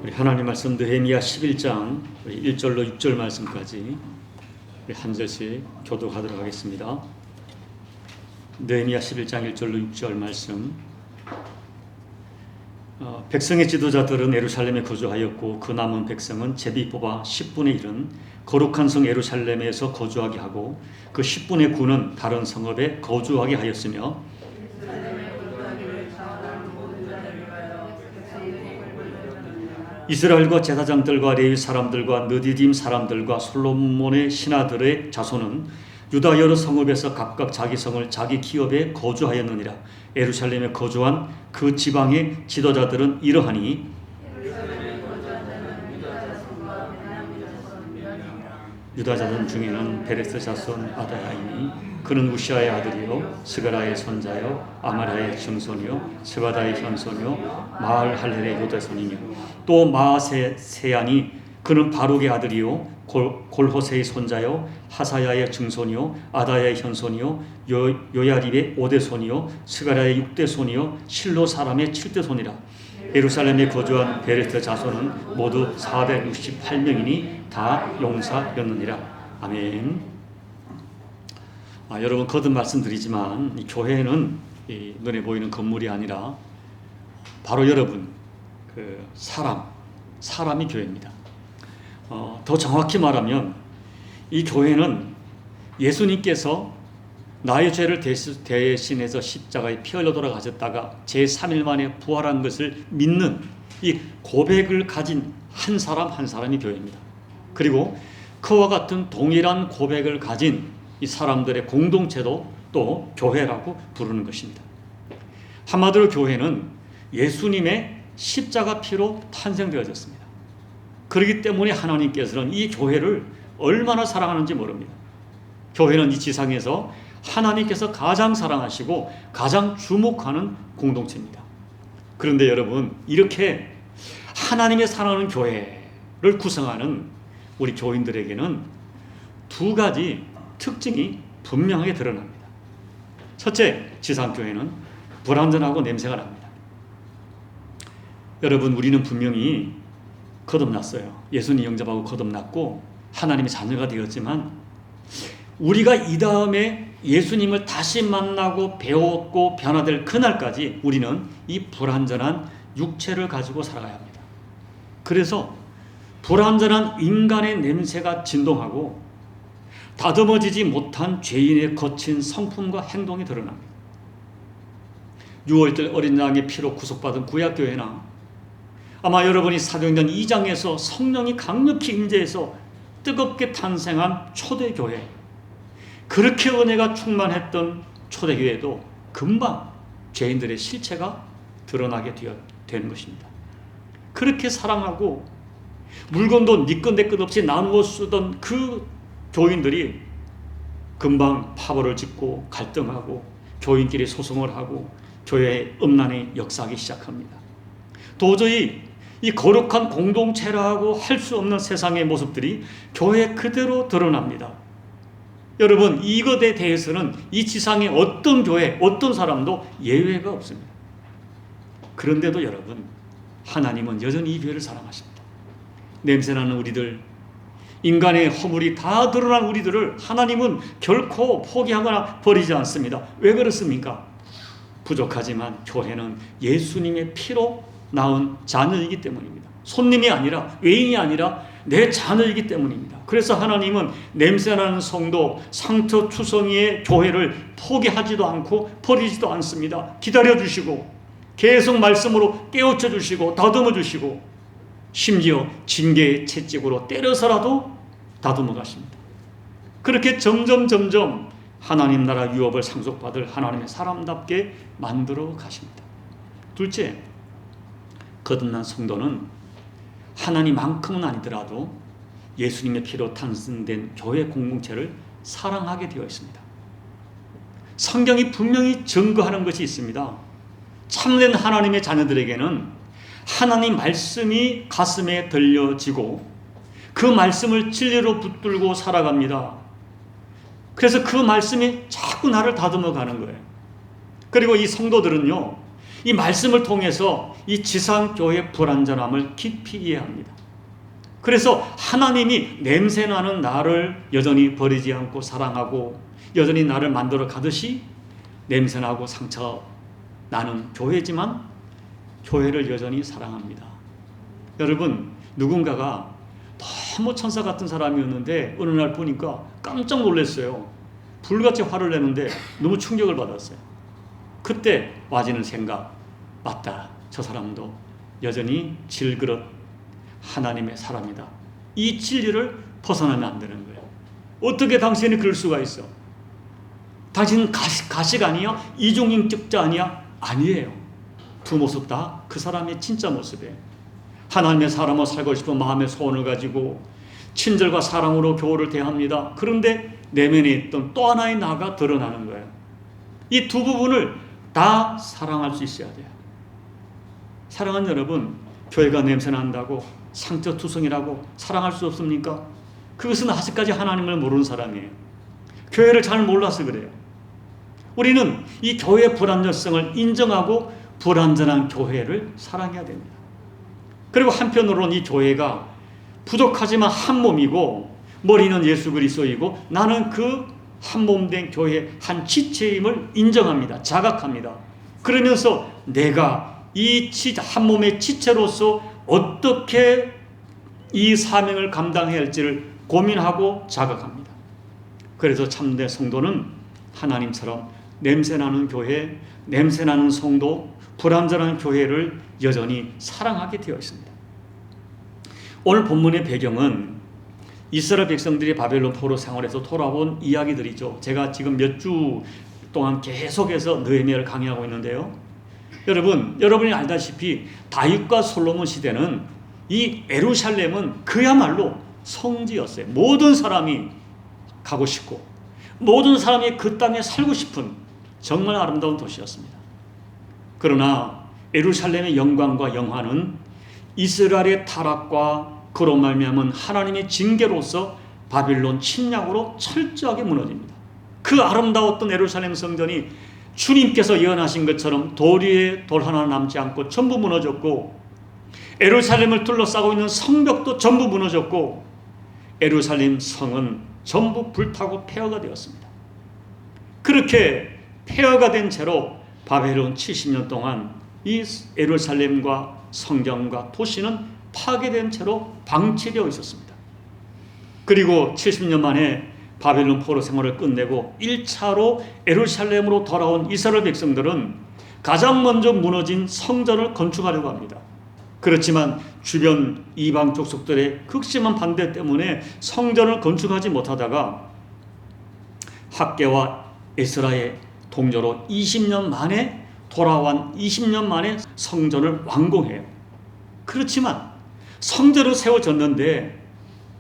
우리 하나님 말씀 느헤미야 11장 1절로 6절 말씀까지 우리 한 절씩 교독하도록 하겠습니다. 느헤미야 11장 1절로 6절 말씀. 백성의 지도자들은 예루살렘에 거주하였고 그 남은 백성은 제비 뽑아 10분의 1은 거룩한 성 예루살렘에서 거주하게 하고 그 10분의 9는 다른 성읍에 거주하게 하였으며 이스라엘과 제사장들과 레위 사람들과 느디딤 사람들과 솔로몬의 신하들의 자손은 유다 여러 성읍에서 각각 자기 성을 자기 기업에 거주하였느니라. 예루살렘에 거주한 그 지방의 지도자들은 이러하니 유다 자손 중에는 베레스 자손 아다야이니 그는 우시아의 아들이요 스가라의 손자요 아마라의 증손이요 스바다의 현손이요 마을 할렐의 요대손이며 또 마아세야니 그는 바룩의 아들이요 골호세의 손자요 하사야의 증손이요 아다야의 현손이요 요야립의 5대손이요 스가라의 6대손이요 실로 사람의 7대손이라. 예루살렘에 거주한 베레스 자손은 모두 468명이니 다 용사였느니라. 아멘. 여러분 거듭 말씀드리지만 이 교회는 이 눈에 보이는 건물이 아니라 바로 여러분 사람이 교회입니다. 더 정확히 말하면 이 교회는 예수님께서 나의 죄를 대신해서 십자가에 피 흘려 돌아가셨다가 제3일 만에 부활한 것을 믿는 이 고백을 가진 한 사람 한 사람이 교회입니다. 그리고 그와 같은 동일한 고백을 가진 이 사람들의 공동체도 또 교회라고 부르는 것입니다. 한마디로 교회는 예수님의 십자가 피로 탄생되어졌습니다. 그렇기 때문에 하나님께서는 이 교회를 얼마나 사랑하는지 모릅니다. 교회는 이 지상에서 하나님께서 가장 사랑하시고 가장 주목하는 공동체입니다. 그런데 여러분 이렇게 하나님의 사랑하는 교회를 구성하는 우리 교인들에게는 두 가지 특징이 분명하게 드러납니다. 첫째, 지상교회는 불완전하고 냄새가 납니다. 여러분 우리는 분명히 거듭났어요. 예수님 영접하고 거듭났고 하나님의 자녀가 되었지만 우리가 이 다음에 예수님을 다시 만나고 배웠고 변화될 그날까지 우리는 이 불완전한 육체를 가지고 살아가야 합니다. 그래서 불완전한 인간의 냄새가 진동하고 다듬어지지 못한 죄인의 거친 성품과 행동이 드러납니다. 6월절 어린 양의 피로 구속받은 구약교회나 아마 여러분이 사도행전 2장에서 성령이 강력히 임재해서 뜨겁게 탄생한 초대교회, 그렇게 은혜가 충만했던 초대교회도 금방 죄인들의 실체가 드러나게 되는 것입니다. 그렇게 사랑하고 물건도 네 것 내 것 없이 나누어 쓰던 그 교인들이 금방 파벌을 짓고 갈등하고 교인끼리 소송을 하고 교회의 음란이 역사하기 시작합니다. 도저히 이 거룩한 공동체라고 할 수 없는 세상의 모습들이 교회에 그대로 드러납니다. 여러분 이것에 대해서는 이 지상의 어떤 교회, 어떤 사람도 예외가 없습니다. 그런데도 여러분 하나님은 여전히 이 교회를 사랑하십니다. 냄새나는 우리들, 인간의 허물이 다 드러난 우리들을 하나님은 결코 포기하거나 버리지 않습니다. 왜 그렇습니까? 부족하지만 교회는 예수님의 피로 낳은 자녀이기 때문입니다. 손님이 아니라 외인이 아니라 내 자녀이기 때문입니다. 그래서 하나님은 냄새나는 성도 상처투성이의 교회를 포기하지도 않고 버리지도 않습니다. 기다려주시고 계속 말씀으로 깨우쳐 주시고 다듬어 주시고 심지어 징계의 채찍으로 때려서라도 다듬어 가십니다. 그렇게 점점 하나님 나라 유업을 상속받을 하나님의 사람답게 만들어 가십니다. 둘째, 거듭난 성도는 하나님만큼은 아니더라도 예수님의 피로 탄생된 교회 공동체를 사랑하게 되어 있습니다. 성경이 분명히 증거하는 것이 있습니다. 참된 하나님의 자녀들에게는 하나님 말씀이 가슴에 들려지고 그 말씀을 진리로 붙들고 살아갑니다. 그래서 그 말씀이 자꾸 나를 다듬어 가는 거예요. 그리고 이 성도들은요 이 말씀을 통해서 이 지상교회의 불완전함을 깊이 이해합니다. 그래서 하나님이 냄새나는 나를 여전히 버리지 않고 사랑하고 여전히 나를 만들어 가듯이 냄새나고 상처나는 교회지만 교회를 여전히 사랑합니다. 여러분, 누군가가 너무 천사 같은 사람이었는데 어느 날 보니까 깜짝 놀랐어요. 불같이 화를 내는데 너무 충격을 받았어요. 그때 와지는 생각, 맞다, 저 사람도 여전히 질그릇 하나님의 사람이다. 이 진리를 벗어나면 안 되는 거예요. 어떻게 당신이 그럴 수가 있어? 당신은 가식 아니야? 이중인격자 아니야? 아니에요. 두 모습 다 그 사람의 진짜 모습이에요. 하나님의 사람으로 살고 싶은 마음의 소원을 가지고 친절과 사랑으로 교우를 대합니다. 그런데 내면에 있던 또 하나의 나가 드러나는 거예요. 이 두 부분을 다 사랑할 수 있어야 돼요. 사랑하는 여러분, 교회가 냄새난다고 상처투성이라고 사랑할 수 없습니까? 그것은 아직까지 하나님을 모르는 사람이에요. 교회를 잘 몰라서 그래요. 우리는 이 교회의 불완전성을 인정하고 불완전한 교회를 사랑해야 됩니다. 그리고 한편으로는 이 교회가 부족하지만 한 몸이고 머리는 예수 그리스도이고 나는 그 한 몸 된 교회의 한 지체임을 인정합니다. 자각합니다. 그러면서 내가 이 한 몸의 지체로서 어떻게 이 사명을 감당해야 할지를 고민하고 자각합니다. 그래서 참된 성도는 하나님처럼 냄새나는 교회, 냄새나는 성도, 불완전한 교회를 여전히 사랑하게 되어 있습니다. 오늘 본문의 배경은 이스라엘 백성들이 바벨론 포로 생활에서 돌아온 이야기들이죠. 제가 지금 몇 주 동안 계속해서 느헤미야를 강의하고 있는데요. 여러분이 알다시피 다윗과 솔로몬 시대는 이 예루살렘은 그야말로 성지였어요. 모든 사람이 가고 싶고 모든 사람이 그 땅에 살고 싶은 정말 아름다운 도시였습니다. 그러나 예루살렘의 영광과 영화는 이스라엘의 타락과 그로 말미암은 하나님의 징계로서 바빌론 침략으로 철저하게 무너집니다. 그 아름다웠던 예루살렘 성전이 주님께서 예언하신 것처럼 돌 위에 돌 하나 남지 않고 전부 무너졌고 예루살렘을 둘러싸고 있는 성벽도 전부 무너졌고 예루살렘 성은 전부 불타고 폐허가 되었습니다. 그렇게 폐허가 된 채로 바벨론 70년 동안 이 예루살렘과 성경과 도시는 파괴된 채로 방치되어 있었습니다. 그리고 70년 만에 바벨론 포로 생활을 끝내고 1차로 예루살렘으로 돌아온 이스라엘 백성들은 가장 먼저 무너진 성전을 건축하려고 합니다. 그렇지만 주변 이방 족속들의 극심한 반대 때문에 성전을 건축하지 못하다가 학개와 에스라의 동료로 20년 만에 돌아온 20년 만에 성전을 완공해요. 그렇지만 성전은 세워졌는데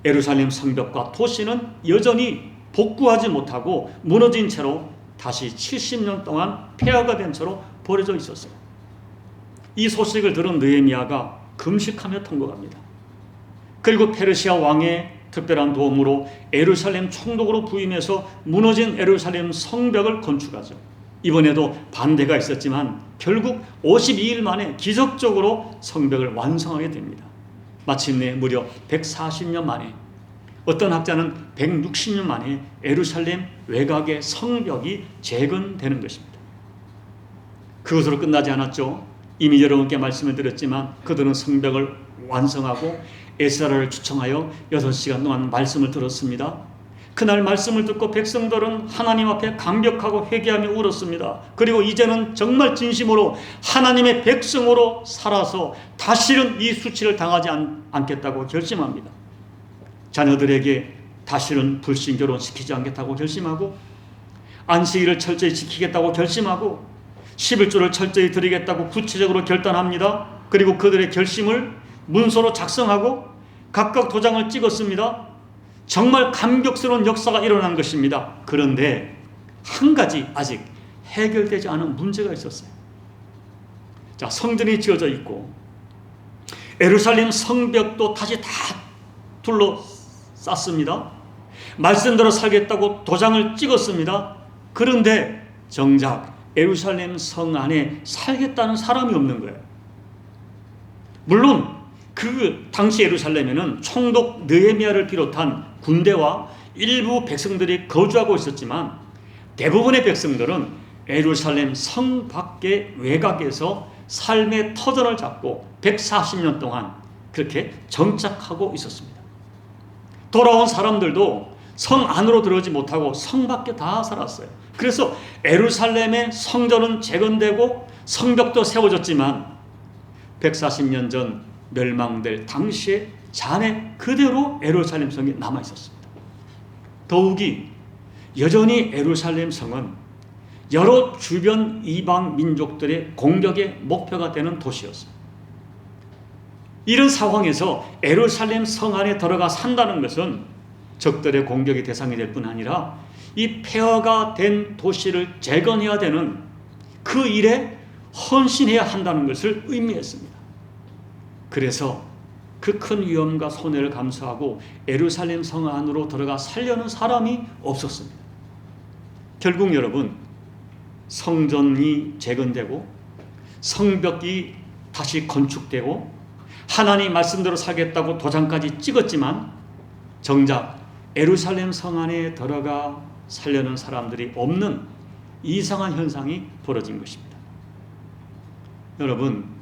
예루살렘 성벽과 도시는 여전히 복구하지 못하고 무너진 채로 다시 70년 동안 폐허가 된 채로 버려져 있었어요. 이 소식을 들은 느헤미야가 금식하며 통곡합니다. 그리고 페르시아 왕의 특별한 도움으로 예루살렘 총독으로 부임해서 무너진 예루살렘 성벽을 건축하죠. 이번에도 반대가 있었지만 결국 52일 만에 기적적으로 성벽을 완성하게 됩니다. 마침내 무려 140년 만에, 어떤 학자는 160년 만에 예루살렘 외곽의 성벽이 재건되는 것입니다. 그것으로 끝나지 않았죠. 이미 여러분께 말씀을 드렸지만 그들은 성벽을 완성하고 에스라를 초청하여 6시간 동안 말씀을 들었습니다. 그날 말씀을 듣고 백성들은 하나님 앞에 감격하고 회개하며 울었습니다. 그리고 이제는 정말 진심으로 하나님의 백성으로 살아서 다시는 이 수치를 당하지 않겠다고 결심합니다. 자녀들에게 다시는 불신결혼 시키지 않겠다고 결심하고 안식일을 철저히 지키겠다고 결심하고 11조를 철저히 드리겠다고 구체적으로 결단합니다. 그리고 그들의 결심을 문서로 작성하고 각각 도장을 찍었습니다. 정말 감격스러운 역사가 일어난 것입니다. 그런데 한 가지 아직 해결되지 않은 문제가 있었어요. 자, 성전이 지어져 있고 예루살렘 성벽도 다시 다 둘러쌌습니다. 말씀대로 살겠다고 도장을 찍었습니다. 그런데 정작 예루살렘 성 안에 살겠다는 사람이 없는 거예요. 물론 그 당시 예루살렘에는 총독 느헤미야를 비롯한 군대와 일부 백성들이 거주하고 있었지만 대부분의 백성들은 예루살렘 성 밖의 외곽에서 삶의 터전을 잡고 140년 동안 그렇게 정착하고 있었습니다. 돌아온 사람들도 성 안으로 들어오지 못하고 성 밖에 다 살았어요. 그래서 예루살렘의 성전은 재건되고 성벽도 세워졌지만 140년 전 멸망될 당시의 잔해 그대로 예루살렘 성이 남아 있었습니다. 더욱이 여전히 예루살렘 성은 여러 주변 이방 민족들의 공격의 목표가 되는 도시였어요. 이런 상황에서 예루살렘 성 안에 들어가 산다는 것은 적들의 공격의 대상이 될 뿐 아니라 이 폐허가 된 도시를 재건해야 되는 그 일에 헌신해야 한다는 것을 의미했습니다. 그래서 그 큰 위험과 손해를 감수하고 예루살렘 성 안으로 들어가 살려는 사람이 없었습니다. 결국 여러분, 성전이 재건되고 성벽이 다시 건축되고 하나님 말씀대로 살겠다고 도장까지 찍었지만 정작 예루살렘 성 안에 들어가 살려는 사람들이 없는 이상한 현상이 벌어진 것입니다. 여러분,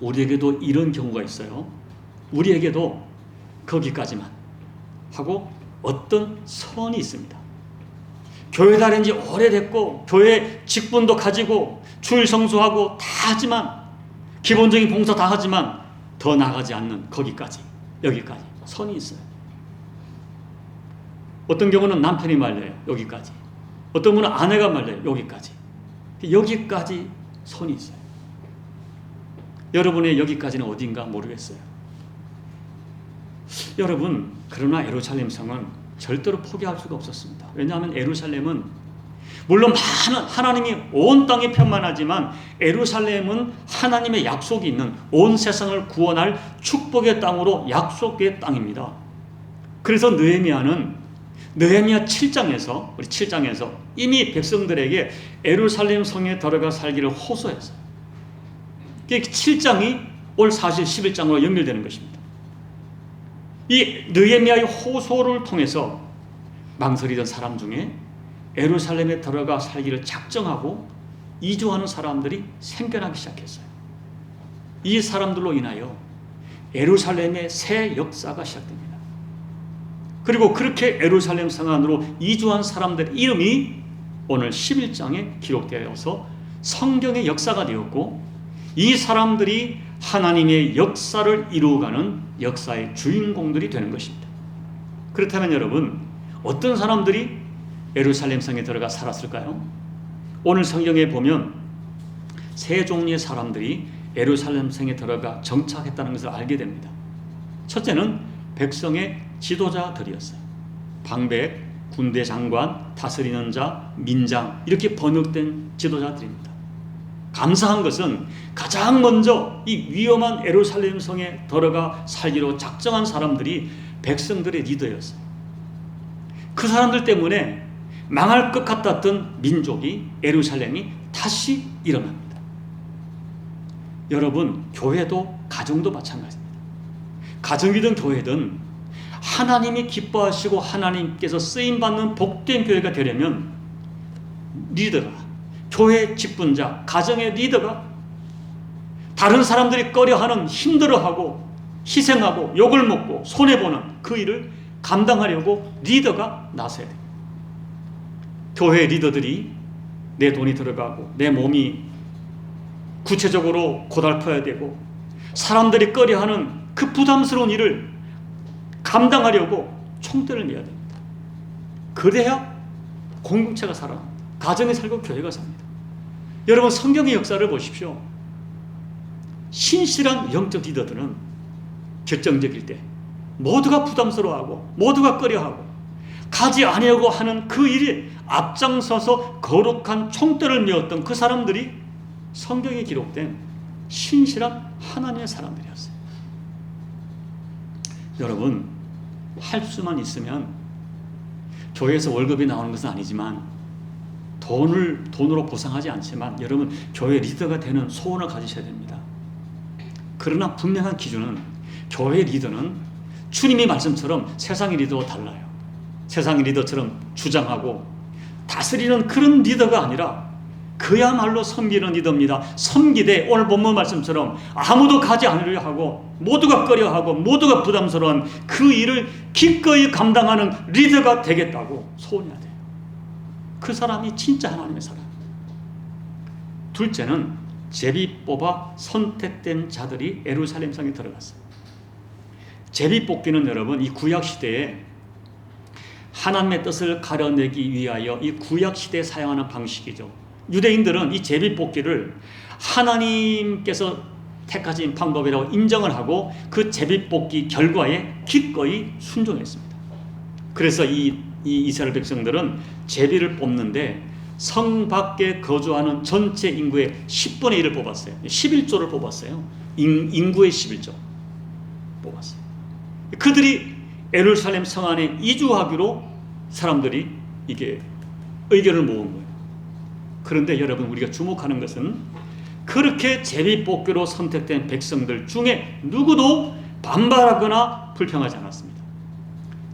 우리에게도 이런 경우가 있어요. 우리에게도 거기까지만 하고 어떤 선이 있습니다. 교회 다닌 지 오래됐고 교회 직분도 가지고 주일 성수하고 다 하지만 기본적인 봉사 다 하지만 더 나가지 않는 거기까지, 여기까지 선이 있어요. 어떤 경우는 남편이 말려요. 여기까지. 어떤 분은 아내가 말려요. 여기까지. 여기까지 선이 있어요. 여러분의 여기까지는 어딘가 모르겠어요. 여러분, 그러나 예루살렘 성은 절대로 포기할 수가 없었습니다. 왜냐하면 예루살렘은 물론 많은 하나님이 온 땅에 편만하지만 예루살렘은 하나님의 약속이 있는 온 세상을 구원할 축복의 땅으로 약속의 땅입니다. 그래서 느헤미야 7장에서 우리 7장에서 이미 백성들에게 예루살렘 성에 들어가 살기를 호소했어요. 7장이 올 사실 11장으로 연결되는 것입니다. 이 느헤미야의 호소를 통해서 망설이던 사람 중에 예루살렘에 들어가 살기를 작정하고 이주하는 사람들이 생겨나기 시작했어요. 이 사람들로 인하여 예루살렘의 새 역사가 시작됩니다. 그리고 그렇게 예루살렘 성 안으로 이주한 사람들의 이름이 오늘 11장에 기록되어서 성경의 역사가 되었고 이 사람들이 하나님의 역사를 이루어가는 역사의 주인공들이 되는 것입니다. 그렇다면 여러분, 어떤 사람들이 예루살렘 성에 들어가 살았을까요? 오늘 성경에 보면 세 종류의 사람들이 예루살렘 성에 들어가 정착했다는 것을 알게 됩니다. 첫째는 백성의 지도자들이었어요. 방백, 군대 장관, 다스리는 자, 민장 이렇게 번역된 지도자들입니다. 감사한 것은 가장 먼저 이 위험한 예루살렘 성에 들어가 살기로 작정한 사람들이 백성들의 리더였어요. 그 사람들 때문에 망할 것 같았던 민족이 예루살렘이 다시 일어납니다. 여러분, 교회도 가정도 마찬가지입니다. 가정이든 교회든 하나님이 기뻐하시고 하나님께서 쓰임받는 복된 교회가 되려면 리더가, 교회 직분자, 가정의 리더가 다른 사람들이 꺼려하는, 힘들어하고 희생하고 욕을 먹고 손해보는 그 일을 감당하려고 리더가 나서야 됩니다. 교회 리더들이 내 돈이 들어가고 내 몸이 구체적으로 고달퍼야 되고 사람들이 꺼려하는 그 부담스러운 일을 감당하려고 총대를 메야 됩니다. 그래야 공동체가 살아납니다. 가정이 살고 교회가 삽니다. 여러분, 성경의 역사를 보십시오. 신실한 영적 리더들은 결정적일 때 모두가 부담스러워하고 모두가 꺼려하고 가지 아니하고 하는 그 일에 앞장서서 거룩한 총대를 메었던 그 사람들이 성경에 기록된 신실한 하나님의 사람들이었어요. 여러분, 할 수만 있으면 교회에서 월급이 나오는 것은 아니지만 돈으로 보상하지 않지만 여러분 교회 리더가 되는 소원을 가지셔야 됩니다. 그러나 분명한 기준은 교회 리더는 주님의 말씀처럼 세상의 리더와 달라요. 세상의 리더처럼 주장하고 다스리는 그런 리더가 아니라 그야말로 섬기는 리더입니다. 섬기되 오늘 본문 말씀처럼 아무도 가지 않으려 하고 모두가 꺼려하고 모두가 부담스러운 그 일을 기꺼이 감당하는 리더가 되겠다고 소원해야 돼요. 그 사람이 진짜 하나님의 사람입니다. 둘째는 제비 뽑아 선택된 자들이 예루살렘 성에 들어갔어요. 제비 뽑기는 여러분 이 구약 시대에 하나님의 뜻을 가려내기 위하여 이 구약 시대에 사용하는 방식이죠. 유대인들은 이 제비 뽑기를 하나님께서 택하신 방법이라고 인정을 하고 그 제비 뽑기 결과에 기꺼이 순종했습니다. 그래서 이 이스라엘 백성들은 제비를 뽑는데 성 밖에 거주하는 전체 인구의 10분의 1을 뽑았어요. 11조를 뽑았어요. 인구의 11조 뽑았어요. 그들이 예루살렘 성 안에 이주하기로 사람들이 이게 의견을 모은 거예요. 그런데 여러분 우리가 주목하는 것은 그렇게 제비뽑기로 선택된 백성들 중에 누구도 반발하거나 불평하지 않았습니다.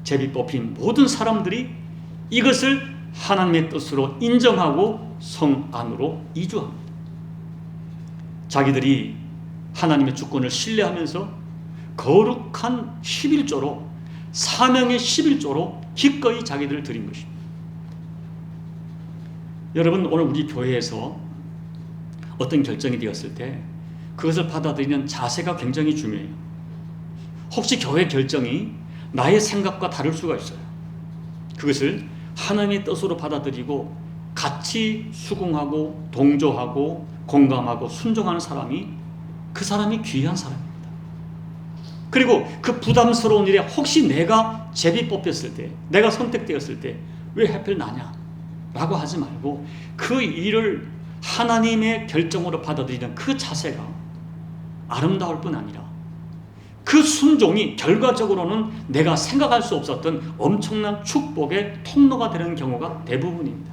제비뽑힌 모든 사람들이 이것을 하나님의 뜻으로 인정하고 성 안으로 이주합니다. 자기들이 하나님의 주권을 신뢰하면서 거룩한 11조로 사명의 11조로 기꺼이 자기들을 드린 것입니다. 여러분 오늘 우리 교회에서 어떤 결정이 되었을 때 그것을 받아들이는 자세가 굉장히 중요해요. 혹시 교회 결정이 나의 생각과 다를 수가 있어요. 그것을 하나님의 뜻으로 받아들이고 같이 수긍하고 동조하고 공감하고 순종하는 사람이 그 사람이 귀한 사람입니다. 그리고 그 부담스러운 일에 혹시 내가 제비 뽑혔을 때 내가 선택되었을 때 왜 하필 나냐 라고 하지 말고 그 일을 하나님의 결정으로 받아들이는 그 자세가 아름다울 뿐 아니라 그 순종이 결과적으로는 내가 생각할 수 없었던 엄청난 축복의 통로가 되는 경우가 대부분입니다.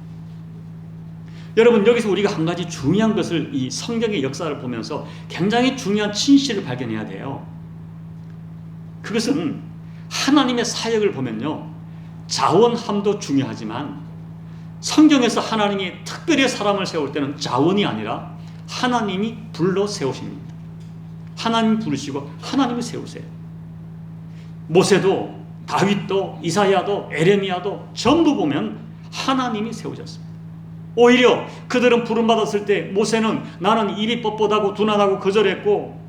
여러분 여기서 우리가 한 가지 중요한 것을 이 성경의 역사를 보면서 굉장히 중요한 진실을 발견해야 돼요. 그것은 하나님의 사역을 보면요 자원함도 중요하지만 성경에서 하나님이 특별히 사람을 세울 때는 자원이 아니라 하나님이 불러 세우십니다. 하나님 부르시고 하나님이 세우세요. 모세도 다윗도 이사야도 에레미야도 전부 보면 하나님이 세우셨습니다. 오히려 그들은 부름받았을 때 모세는 나는 입이 뻣뻣하고 둔하다고 거절했고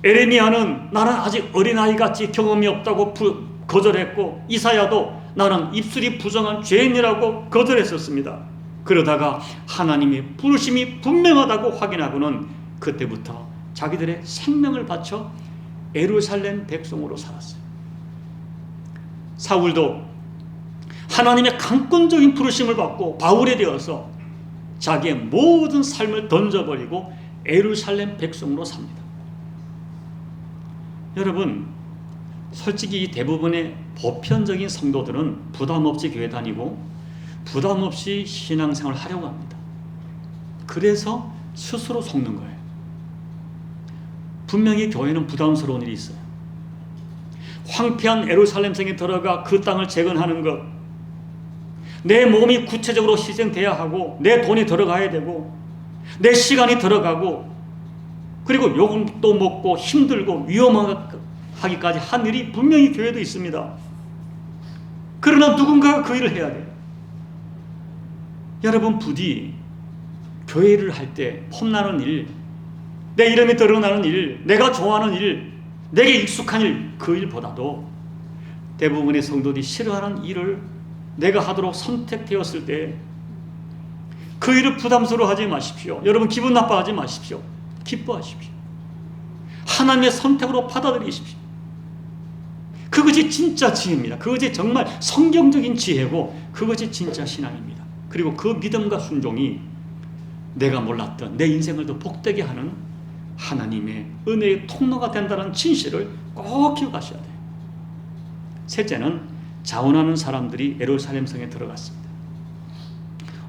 에레미야는 나는 아직 어린아이같이 경험이 없다고 거절했고 이사야도 나는 입술이 부정한 죄인이라고 거절했었습니다. 그러다가 하나님의 부르심이 분명하다고 확인하고는 그때부터 자기들의 생명을 바쳐 예루살렘 백성으로 살았어요. 사울도 하나님의 강권적인 부르심을 받고 바울이 되어서 자기의 모든 삶을 던져버리고 예루살렘 백성으로 삽니다. 여러분 솔직히 대부분의 보편적인 성도들은 부담 없이 교회 다니고 부담 없이 신앙생활을 하려고 합니다. 그래서 스스로 속는 거예요. 분명히 교회는 부담스러운 일이 있어요. 황폐한 예루살렘 성에 들어가 그 땅을 재건하는 것, 내 몸이 구체적으로 희생돼야 하고 내 돈이 들어가야 되고 내 시간이 들어가고 그리고 욕도 먹고 힘들고 위험하기까지 한 일이 분명히 교회도 있습니다. 그러나 누군가가 그 일을 해야 돼요. 여러분 부디 교회를 할 때 폼나는 일, 내 이름이 드러나는 일, 내가 좋아하는 일, 내게 익숙한 일, 그 일보다도 대부분의 성도들이 싫어하는 일을 내가 하도록 선택되었을 때 그 일을 부담스러워하지 마십시오. 여러분 기분 나빠하지 마십시오. 기뻐하십시오. 하나님의 선택으로 받아들이십시오. 그것이 진짜 지혜입니다. 그것이 정말 성경적인 지혜고 그것이 진짜 신앙입니다. 그리고 그 믿음과 순종이 내가 몰랐던 내 인생을 더 복되게 하는 하나님의 은혜의 통로가 된다는 진실을 꼭 기억하셔야 돼요. 셋째는 자원하는 사람들이 예루살렘 성에 들어갔습니다.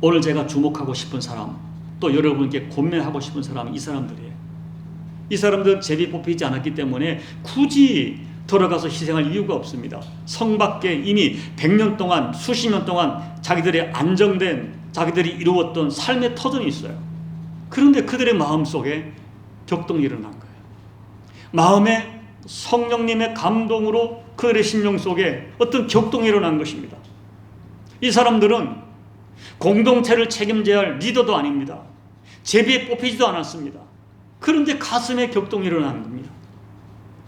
오늘 제가 주목하고 싶은 사람, 또 여러분께 권면하고 싶은 사람은 이 사람들이에요. 이 사람들은 제비 뽑히지 않았기 때문에 굳이 들어가서 희생할 이유가 없습니다. 성 밖에 이미 100년 동안, 수십 년 동안 자기들의 안정된, 자기들이 이루었던 삶의 터전이 있어요. 그런데 그들의 마음속에 격동이 일어난 거예요. 마음에 성령님의 감동으로 그들의 심령 속에 어떤 격동이 일어난 것입니다. 이 사람들은 공동체를 책임져야 할 리더도 아닙니다. 제비에 뽑히지도 않았습니다. 그런데 가슴에 격동이 일어나는 겁니다.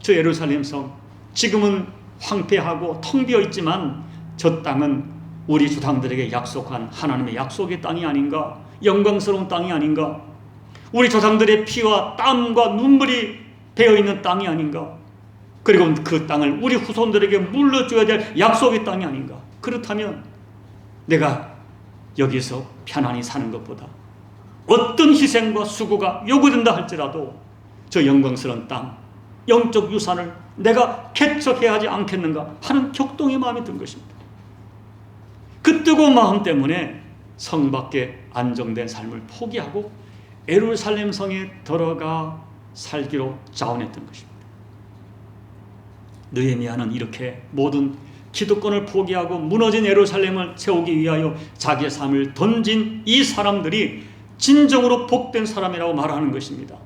저 예루살렘 성, 지금은 황폐하고 텅 비어 있지만 저 땅은 우리 조상들에게 약속한 하나님의 약속의 땅이 아닌가, 영광스러운 땅이 아닌가, 우리 조상들의 피와 땀과 눈물이 배어있는 땅이 아닌가, 그리고 그 땅을 우리 후손들에게 물려줘야 될 약속의 땅이 아닌가. 그렇다면 내가 여기서 편안히 사는 것보다 어떤 희생과 수고가 요구된다 할지라도 저 영광스러운 땅, 영적 유산을 내가 개척해야 하지 않겠는가 하는 격동의 마음이 든 것입니다. 그 뜨거운 마음 때문에 성 밖에 안정된 삶을 포기하고 예루살렘 성에 들어가 살기로 자원했던 것입니다. 느헤미야는 이렇게 모든 기득권을 포기하고 무너진 예루살렘을 세우기 위하여 자기의 삶을 던진 이 사람들이 진정으로 복된 사람이라고 말하는 것입니다.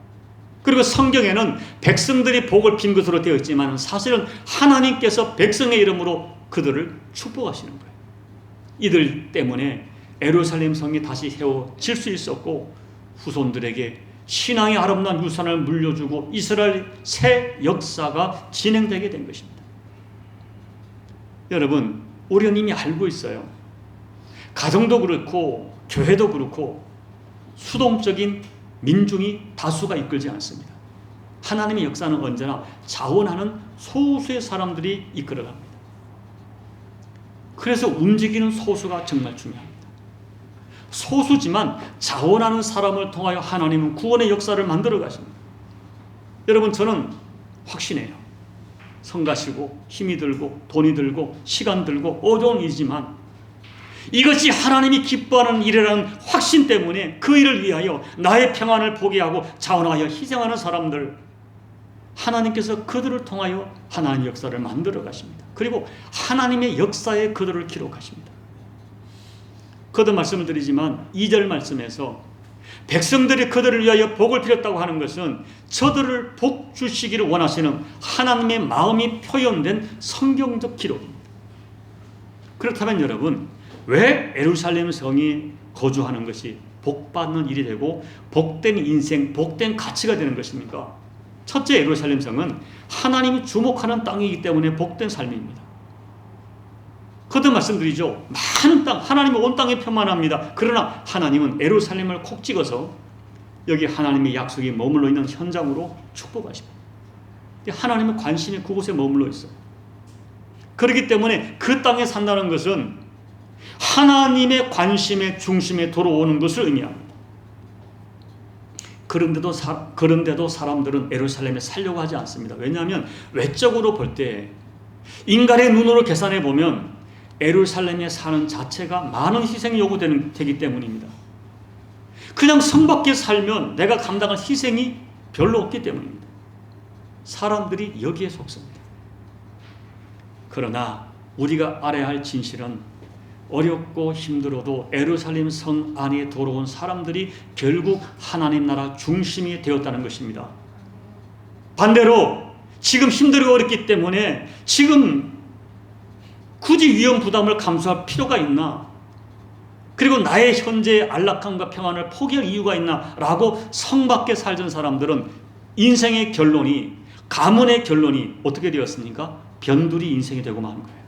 그리고 성경에는 백성들이 복을 빈 것으로 되어 있지만 사실은 하나님께서 백성의 이름으로 그들을 축복하시는 거예요. 이들 때문에 예루살렘 성이 다시 세워질 수 있었고 후손들에게 신앙의 아름다운 유산을 물려주고 이스라엘 새 역사가 진행되게 된 것입니다. 여러분, 우리는 이미 알고 있어요. 가정도 그렇고 교회도 그렇고 수동적인 민중이 다수가 이끌지 않습니다. 하나님의 역사는 언제나 자원하는 소수의 사람들이 이끌어갑니다. 그래서 움직이는 소수가 정말 중요합니다. 소수지만 자원하는 사람을 통하여 하나님은 구원의 역사를 만들어 가십니다. 여러분, 저는 확신해요. 성가시고 힘이 들고 돈이 들고 시간 들고 어려운 일이지만 이것이 하나님이 기뻐하는 일이라는 확신 때문에 그 일을 위하여 나의 평안을 포기하고 자원하여 희생하는 사람들, 하나님께서 그들을 통하여 하나님의 역사를 만들어 가십니다. 그리고 하나님의 역사에 그들을 기록하십니다. 거듭 말씀을 드리지만 2절 말씀에서 백성들이 그들을 위하여 복을 빌었다고 하는 것은 저들을 복 주시기를 원하시는 하나님의 마음이 표현된 성경적 기록입니다. 그렇다면 여러분, 왜 예루살렘 성이 거주하는 것이 복받는 일이 되고 복된 인생, 복된 가치가 되는 것입니까? 첫째, 예루살렘 성은 하나님이 주목하는 땅이기 때문에 복된 삶입니다. 거듭 말씀드리죠. 많은 땅, 하나님은 온 땅에 편만합니다. 그러나 하나님은 예루살렘을 콕 찍어서 여기 하나님의 약속이 머물러 있는 현장으로 축복하십니다. 하나님의 관심이 그곳에 머물러 있어요. 그렇기 때문에 그 땅에 산다는 것은 하나님의 관심의 중심에 들어오는 것을 의미합니다. 그런데도 사람들은 예루살렘에 살려고 하지 않습니다. 왜냐하면 외적으로 볼 때 인간의 눈으로 계산해 보면 예루살렘에 사는 자체가 많은 희생이 요구되기 때문입니다. 그냥 성 밖에 살면 내가 감당할 희생이 별로 없기 때문입니다. 사람들이 여기에 속습니다. 그러나 우리가 알아야 할 진실은 어렵고 힘들어도 예루살렘 성 안에 들어온 사람들이 결국 하나님 나라 중심이 되었다는 것입니다. 반대로 지금 힘들고 어렵기 때문에 지금 굳이 위험 부담을 감수할 필요가 있나? 그리고 나의 현재의 안락함과 평안을 포기할 이유가 있나? 라고 성 밖에 살던 사람들은 인생의 결론이, 가문의 결론이 어떻게 되었습니까? 변두리 인생이 되고 마는 거예요.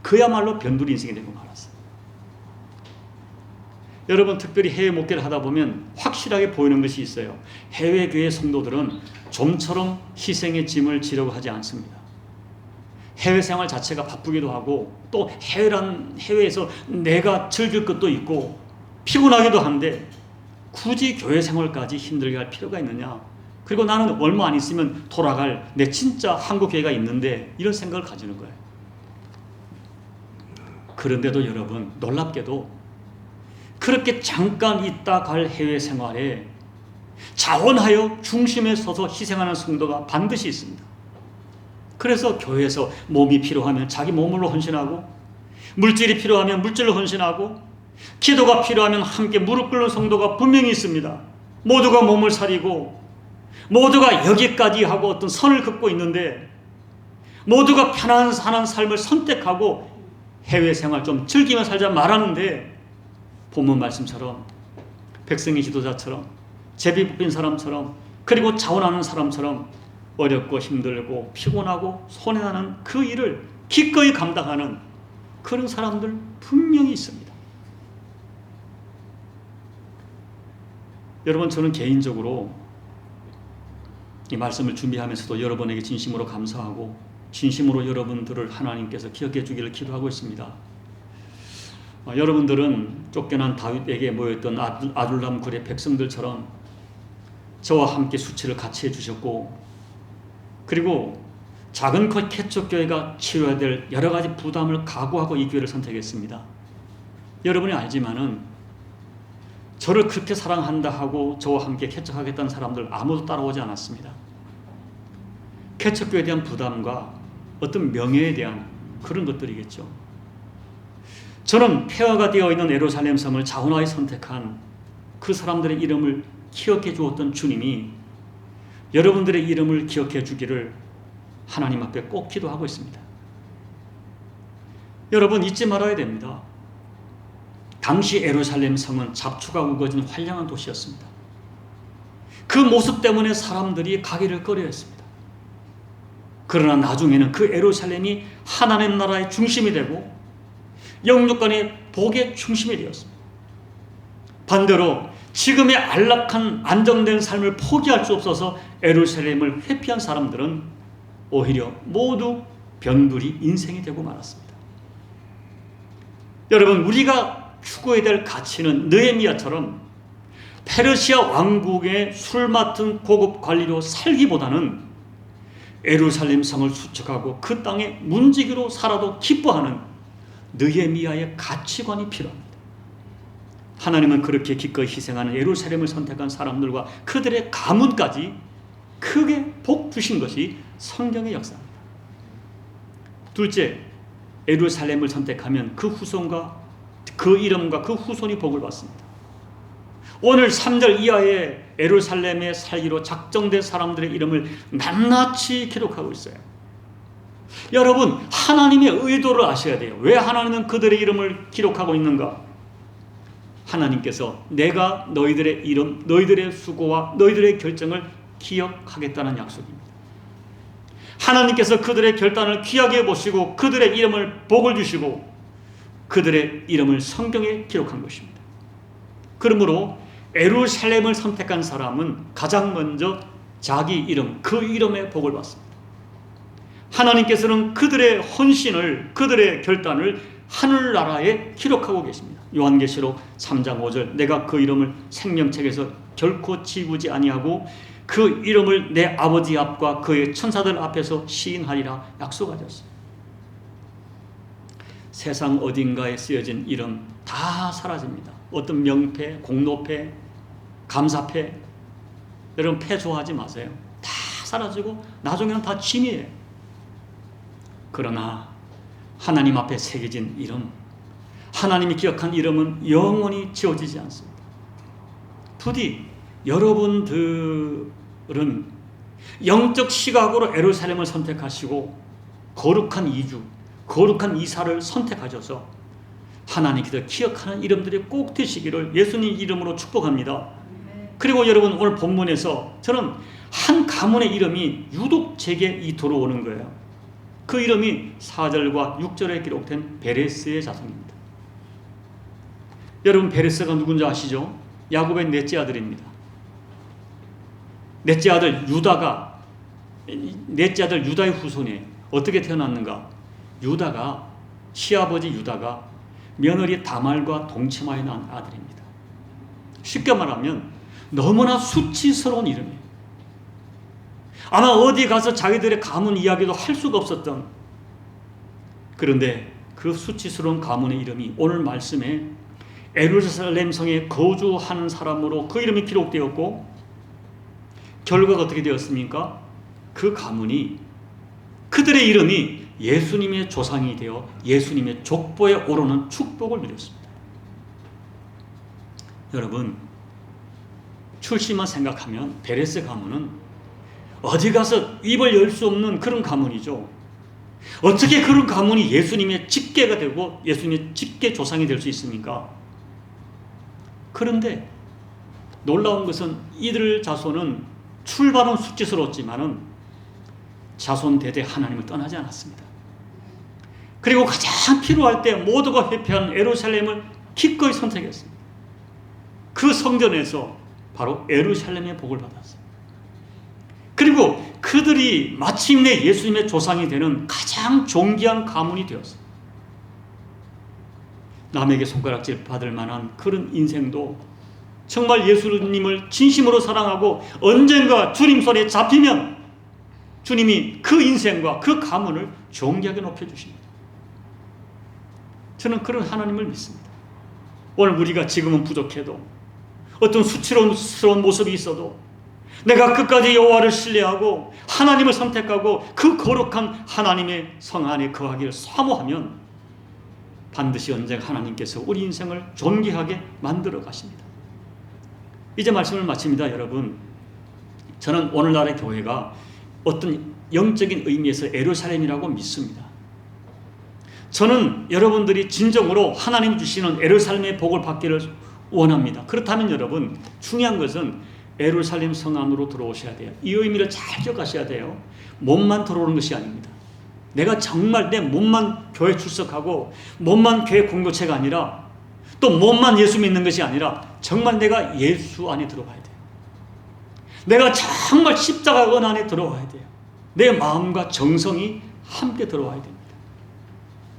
그야말로 변두리 인생이 되고 말았어요. 여러분, 특별히 해외 목회를 하다 보면 확실하게 보이는 것이 있어요. 해외 교회 성도들은 좀처럼 희생의 짐을 지려고 하지 않습니다. 해외 생활 자체가 바쁘기도 하고 또 해외에서 내가 즐길 것도 있고 피곤하기도 한데 굳이 교회 생활까지 힘들게 할 필요가 있느냐? 그리고 나는 얼마 안 있으면 돌아갈 내 진짜 한국 교회가 있는데 이런 생각을 가지는 거예요. 그런데도 여러분, 놀랍게도 그렇게 잠깐 있다 갈 해외 생활에 자원하여 중심에 서서 희생하는 성도가 반드시 있습니다. 그래서 교회에서 몸이 필요하면 자기 몸으로 헌신하고, 물질이 필요하면 물질로 헌신하고, 기도가 필요하면 함께 무릎 꿇는 성도가 분명히 있습니다. 모두가 몸을 사리고 모두가 여기까지 하고 어떤 선을 긋고 있는데, 모두가 편안한 삶을 선택하고 해외 생활 좀 즐기며 살자 말하는데, 본문 말씀처럼 백성의 지도자처럼 제비 뽑힌 사람처럼, 그리고 자원하는 사람처럼 어렵고 힘들고 피곤하고 손해나는 그 일을 기꺼이 감당하는 그런 사람들 분명히 있습니다. 여러분, 저는 개인적으로 이 말씀을 준비하면서도 여러분에게 진심으로 감사하고 진심으로 여러분들을 하나님께서 기억해 주기를 기도하고 있습니다. 여러분들은 쫓겨난 다윗에게 모였던 아둘람 굴의 백성들처럼 저와 함께 수치를 같이 해주셨고, 그리고 작은 개척교회가 치러야 될 여러 가지 부담을 각오하고 이 교회를 선택했습니다. 여러분이 알지만은 저를 그렇게 사랑한다 하고 저와 함께 개척하겠다는 사람들 아무도 따라오지 않았습니다. 개척교회에 대한 부담과 어떤 명예에 대한 그런 것들이겠죠. 저는 폐허가 되어 있는 예루살렘 성을 자원하여 선택한 그 사람들의 이름을 기억해 주었던 주님이 여러분들의 이름을 기억해 주기를 하나님 앞에 꼭 기도하고 있습니다. 여러분, 잊지 말아야 됩니다. 당시 예루살렘 성은 잡초가 우거진 환량한 도시였습니다. 그 모습 때문에 사람들이 가기를 꺼려했습니다. 그러나 나중에는 그 예루살렘이 하나님 나라의 중심이 되고 영육간의 복의 중심이 되었습니다. 반대로 지금의 안락한 안정된 삶을 포기할 수 없어서 예루살렘을 회피한 사람들은 오히려 모두 변두리 인생이 되고 말았습니다. 여러분, 우리가 추구해야 될 가치는 느헤미야처럼 페르시아 왕국의 술 맡은 고급 관리로 살기보다는 예루살렘 성을 수척하고 그 땅에 문지기로 살아도 기뻐하는 느헤미야의 가치관이 필요합니다. 하나님은 그렇게 기꺼이 희생하는 예루살렘을 선택한 사람들과 그들의 가문까지 크게 복 주신 것이 성경의 역사입니다. 둘째, 예루살렘을 선택하면 그 후손과 그 이름과 그 후손이 복을 받습니다. 오늘 3절 이하의 예루살렘에 살기로 작정된 사람들의 이름을 낱낱이 기록하고 있어요. 여러분, 하나님의 의도를 아셔야 돼요. 왜 하나님은 그들의 이름을 기록하고 있는가? 하나님께서 내가 너희들의 이름, 너희들의 수고와 너희들의 결정을 기억하겠다는 약속입니다. 하나님께서 그들의 결단을 귀하게 보시고 그들의 이름을 복을 주시고 그들의 이름을 성경에 기록한 것입니다. 그러므로 예루살렘을 선택한 사람은 가장 먼저 자기 이름, 그 이름의 복을 받습니다. 하나님께서는 그들의 헌신을, 그들의 결단을 하늘나라에 기록하고 계십니다. 요한계시록 3장 5절, 내가 그 이름을 생명책에서 결코 지우지 아니하고 그 이름을 내 아버지 앞과 그의 천사들 앞에서 시인하리라 약속하셨습니다. 세상 어딘가에 쓰여진 이름 다 사라집니다. 어떤 명패, 공로패, 감사패, 여러분 패 좋아하지 마세요. 다 사라지고 나중에는 다 짐이에요. 그러나 하나님 앞에 새겨진 이름, 하나님이 기억한 이름은 영원히 지워지지 않습니다. 부디 여러분들은 영적 시각으로 예루살렘을 선택하시고 거룩한 이주, 거룩한 이사를 선택하셔서 하나님께서 기억하는 이름들이 꼭 되시기를 예수님 이름으로 축복합니다. 그리고 여러분, 오늘 본문에서 저는 한 가문의 이름이 유독 제게 이토록 오는 거예요. 그 이름이 4절과 6절에 기록된 베레스의 자손입니다. 여러분, 베레스가 누군지 아시죠? 야곱의 넷째 아들입니다. 넷째 아들 유다의 후손이에요. 어떻게 태어났는가? 유다가, 시아버지 유다가 며느리 다말과 동침하여 낳은 아들입니다. 쉽게 말하면 너무나 수치스러운 이름이에요. 아마 어디 가서 자기들의 가문 이야기도 할 수가 없었던, 그런데 그 수치스러운 가문의 이름이 오늘 말씀에 예루살렘 성에 거주하는 사람으로 그 이름이 기록되었고, 결과가 어떻게 되었습니까? 그 가문이, 그들의 이름이 예수님의 조상이 되어 예수님의 족보에 오르는 축복을 누렸습니다. 여러분, 출시만 생각하면 베레스 가문은 어디 가서 입을 열 수 없는 그런 가문이죠. 어떻게 그런 가문이 예수님의 직계가 되고 예수님의 직계 조상이 될 수 있습니까? 그런데 놀라운 것은 이들 자손은 출발은 수치스러웠지만은 자손 대대 하나님을 떠나지 않았습니다. 그리고 가장 필요할 때 모두가 회피한 예루살렘을 기꺼이 선택했습니다. 그 성전에서 바로 예루살렘의 복을 받았어요. 그리고 그들이 마침내 예수님의 조상이 되는 가장 존귀한 가문이 되었어요. 남에게 손가락질 받을 만한 그런 인생도 정말 예수님을 진심으로 사랑하고 언젠가 주님 손에 잡히면 주님이 그 인생과 그 가문을 존귀하게 높여주십니다. 저는 그런 하나님을 믿습니다. 오늘 우리가 지금은 부족해도 어떤 수치스러운 모습이 있어도 내가 끝까지 여호와를 신뢰하고 하나님을 선택하고 그 거룩한 하나님의 성 안에 거하기를 사모하면 반드시 언젠가 하나님께서 우리 인생을 존귀하게 만들어 가십니다. 이제 말씀을 마칩니다. 여러분, 저는 오늘날의 교회가 어떤 영적인 의미에서 예루살렘이라고 믿습니다. 저는 여러분들이 진정으로 하나님 주시는 예루살렘의 복을 받기를 원합니다. 그렇다면 여러분, 중요한 것은 예루살렘 성 안으로 들어오셔야 돼요. 이 의미를 잘 기억하셔야 돼요. 몸만 들어오는 것이 아닙니다. 내가 정말 내 몸만 교회 출석하고 몸만 교회 공동체가 아니라 또 몸만 예수 믿는 것이 아니라 정말 내가 예수 안에 들어가야 돼요. 내가 정말 십자가 은 안에 들어와야 돼요. 내 마음과 정성이 함께 들어와야 됩니다.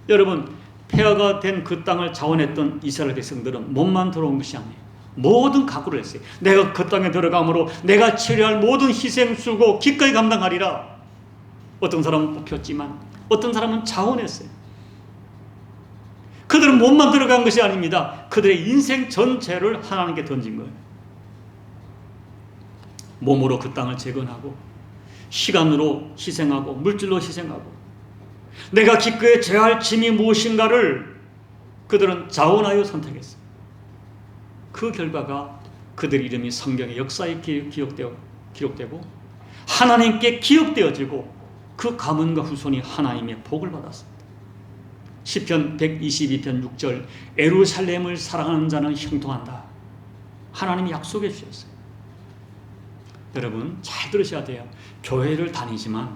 여러분, 폐허가 된 그 땅을 자원했던 이스라엘 백성들은 몸만 들어온 것이 아니에요. 모든 각오를 했어요. 내가 그 땅에 들어감으로 내가 치료할 모든 희생 수고 기꺼이 감당하리라. 어떤 사람은 뽑혔지만 어떤 사람은 자원했어요. 그들은 몸만 들어간 것이 아닙니다. 그들의 인생 전체를 하나님께 던진 거예요. 몸으로 그 땅을 재건하고 시간으로 희생하고 물질로 희생하고 내가 기꺼이 져야 할 짐이 무엇인가를 그들은 자원하여 선택했어요. 그 결과가 그들 이름이 성경의 역사에 기록되고 하나님께 기억되어지고 그 가문과 후손이 하나님의 복을 받았습니다. 시편 122편 6절 예루살렘을 사랑하는 자는 형통한다. 하나님이 약속해 주셨어요. 여러분 잘 들으셔야 돼요. 교회를 다니지만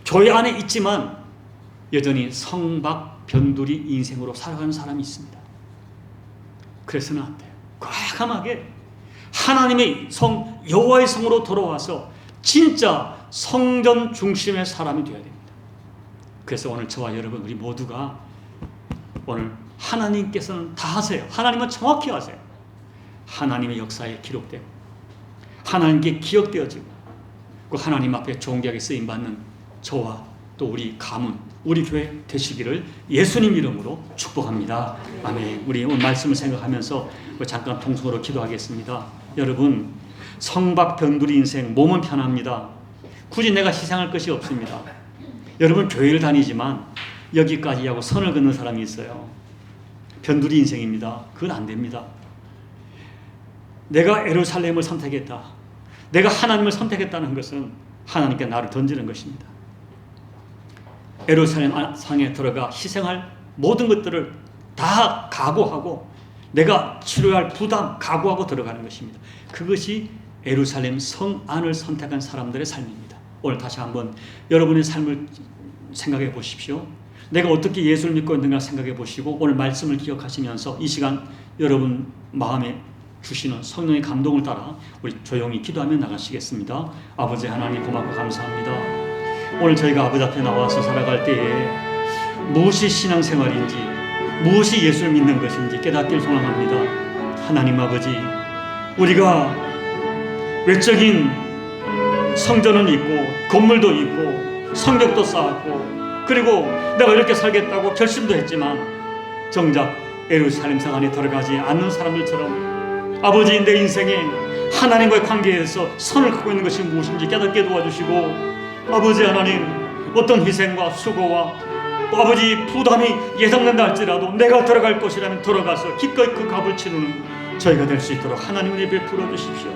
교회 안에 있지만 여전히 성박 변두리 인생으로 살아가는 사람이 있습니다. 그래서는 안 돼요. 과감하게 하나님의 성 여호와의 성으로 돌아와서 진짜 성전 중심의 사람이 되어야 됩니다. 그래서 오늘 저와 여러분 우리 모두가 오늘 하나님께서는 다 하세요. 하나님은 정확히 하세요. 하나님의 역사에 기록되고 하나님께 기억되어지고 그 하나님 앞에 존귀하게 쓰임받는 저와 또 우리 가문, 우리 교회 되시기를 예수님 이름으로 축복합니다. 아멘. 우리 오늘 말씀을 생각하면서 잠깐 통성으로 기도하겠습니다. 여러분 성박 변두리 인생 몸은 편합니다. 굳이 내가 희생할 것이 없습니다. 여러분 교회를 다니지만 여기까지 하고 선을 긋는 사람이 있어요. 변두리 인생입니다. 그건 안 됩니다. 내가 예루살렘을 선택했다. 내가 하나님을 선택했다는 것은 하나님께 나를 던지는 것입니다. 예루살렘 상에 들어가 희생할 모든 것들을 다 각오하고 내가 치료할 부담 각오하고 들어가는 것입니다. 그것이 예루살렘 성 안을 선택한 사람들의 삶입니다. 오늘 다시 한번 여러분의 삶을 생각해 보십시오. 내가 어떻게 예수를 믿고 있는가 생각해 보시고 오늘 말씀을 기억하시면서 이 시간 여러분 마음에 주시는 성령의 감동을 따라 우리 조용히 기도하며 나가시겠습니다. 아버지 하나님 고맙고 감사합니다. 오늘 저희가 아버지 앞에 나와서 살아갈 때에 무엇이 신앙생활인지 무엇이 예수를 믿는 것인지 깨닫기를 소망합니다. 하나님 아버지, 우리가 외적인 성전은 있고 건물도 있고 성벽도 쌓았고 그리고 내가 이렇게 살겠다고 결심도 했지만 정작 예루살렘 성 안에 들어가지 않는 사람들처럼 아버지 내 인생에 하나님과의 관계에서 선을 긋고 있는 것이 무엇인지 깨닫게 도와주시고 아버지 하나님 어떤 희생과 수고와 또 아버지 부담이 예상된다 할지라도 내가 들어갈 것이라면 들어가서 기꺼이 그 값을 치르는 저희가 될 수 있도록 하나님 은혜 베풀어 주십시오.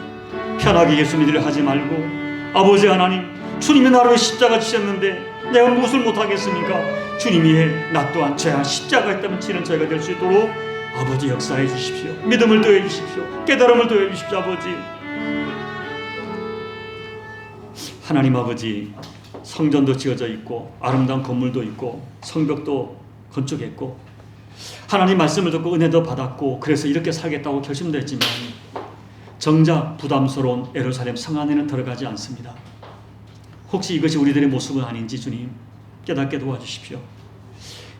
편하게 예수 믿으려 하지 말고 아버지 하나님 주님이 나를 위해 십자가 지셨는데 내가 무엇을 못하겠습니까? 주님이 나 또한 죄와 십자가 있다면 치는 저희가 될 수 있도록 아버지 역사해 주십시오. 믿음을 더해 주십시오. 깨달음을 더해 주십시오. 아버지 하나님 아버지 성전도 지어져 있고 아름다운 건물도 있고 성벽도 건축했고 하나님 말씀을 듣고 은혜도 받았고 그래서 이렇게 살겠다고 결심도 했지만 정작 부담스러운 예루살렘 성 안에는 들어가지 않습니다. 혹시 이것이 우리들의 모습은 아닌지 주님 깨닫게 도와주십시오.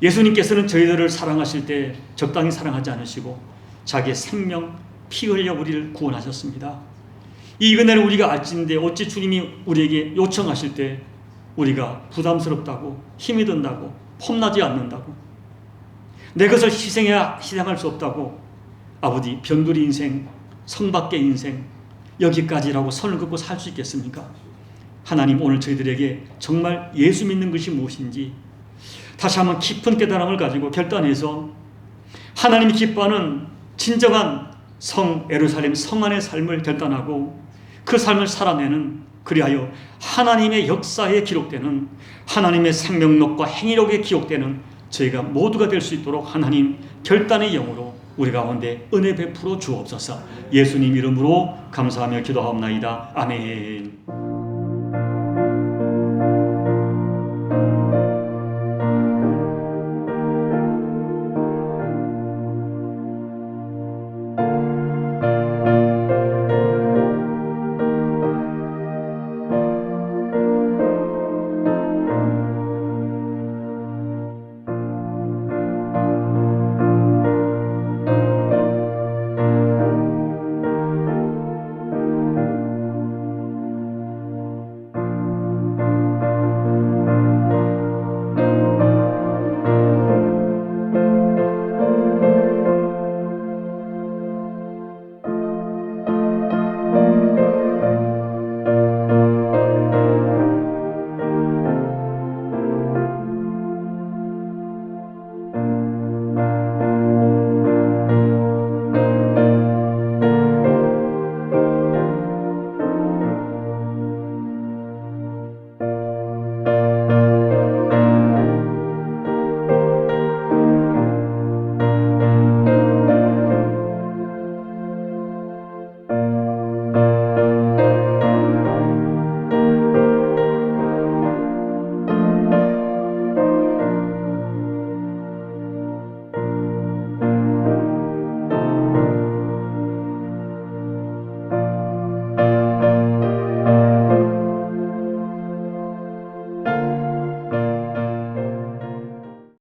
예수님께서는 저희들을 사랑하실 때 적당히 사랑하지 않으시고 자기의 생명 피 흘려 우리를 구원하셨습니다. 이 은혜를 우리가 알지인데 어찌 주님이 우리에게 요청하실 때 우리가 부담스럽다고 힘이 든다고 폼나지 않는다고 내 것을 희생할 수 없다고 아버지 변두리 인생 성밖의 인생 여기까지라고 선을 긋고 살 수 있겠습니까? 하나님 오늘 저희들에게 정말 예수 믿는 것이 무엇인지 다시 한번 깊은 깨달음을 가지고 결단해서 하나님이 기뻐하는 진정한 성 예루살렘 성 안의 삶을 결단하고 그 삶을 살아내는 그리하여 하나님의 역사에 기록되는 하나님의 생명력과 행위력에 기록되는 저희가 모두가 될 수 있도록 하나님 결단의 영으로 우리 가운데 은혜 베풀어 주옵소서. 예수님 이름으로 감사하며 기도하옵나이다. 아멘.